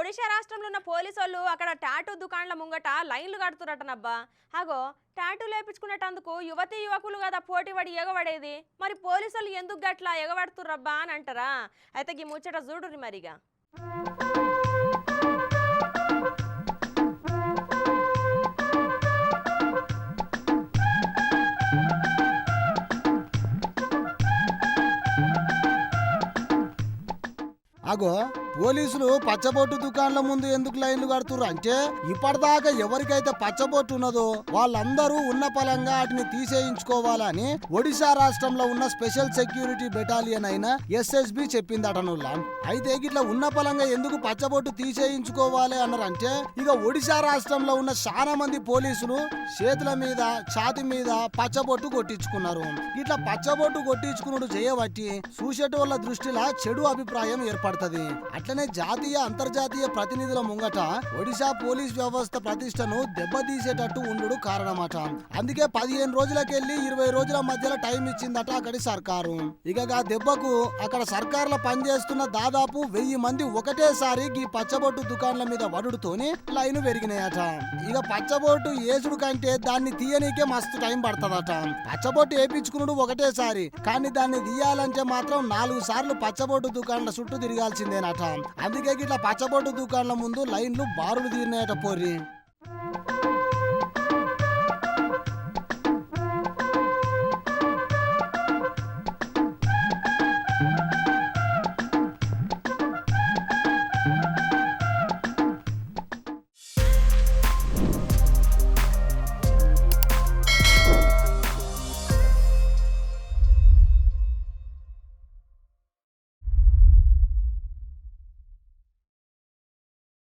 ఒడిశా రాష్ట్రంలో ఉన్న పోలీసు వాళ్ళు అక్కడ టాటూ దుకాణాల ముంగట లైన్లు కడుతురటనబ్బా. అగో టాటూ లేపించుకునేటందుకు యువతీ యువకులు కదా పోటీ పడి ఎగబడేది. మరి పోలీసు వాళ్ళు ఎందుకు గట్లా ఎగబడుతుర్రబ్బా అని అంటారా? అయితే ఈ ముచ్చట చూడుర్రి మరిగా. అగో పోలీసులు పచ్చబొట్టు దుకాణాల ముందు ఎందుకు లైన్లు కడుతుర్రు అంటే ఇప్పటిదాకా ఎవరికైతే పచ్చబొట్టు ఉన్నదో వాళ్ళందరూ ఉన్న పలంగా వాటిని తీసేయించుకోవాలని ఒడిశా రాష్ట్రంలో ఉన్న స్పెషల్ సెక్యూరిటీ బెటాలియన్ అయిన SSB చెప్పిందటనుల్లా. అయితే ఇట్లా ఉన్న పలంగా ఎందుకు పచ్చబొట్టు తీసేయించుకోవాలి అన్నారంటే ఇక ఒడిశా రాష్ట్రంలో ఉన్న చాలా మంది పోలీసులు చేతుల మీద ఛాతి మీద పచ్చబొట్టు కొట్టించుకున్నారు. ఇట్లా పచ్చబొట్టు కొట్టించుకున్నాడు చేయబట్టి చూసేటోళ్ళ దృష్టిలో చెడు అభిప్రాయం ఏర్పడుతుంది. అట్లనే జాతీయ అంతర్జాతీయ ప్రతినిధుల ముంగట ఒడిశా పోలీస్ వ్యవస్థ ప్రతిష్టను దెబ్బతీసేటట్టు ఉండు కారణమట. అందుకే 15 రోజులకెళ్లి 20 రోజుల మధ్యలో టైం ఇచ్చిందట అక్కడి సర్కారు. ఇక దెబ్బకు అక్కడ సర్కారులో పనిచేస్తున్న దాదాపు 1000 మంది ఒకటేసారి ఈ పచ్చబొట్టు దుకాణాల మీద వడుడుతోని లైన్ పెరిగినాయట. ఇక పచ్చబొట్టు ఏసుడు కంటే దాన్ని తీయనీకే మస్తు టైం పడుతుందట. పచ్చబొట్టు వేపించుకున్నాడు ఒకటేసారి, కానీ దాన్ని తీయాలంటే మాత్రం 4 సార్లు పచ్చబొట్టు దుకాణాల చుట్టూ తిరగాల్సిందేనట. అందుకే ఇట్లా పచ్చబొట్టు దుకాణాల ముందు లైన్లు బారులు తీరినాయట పోర్రి.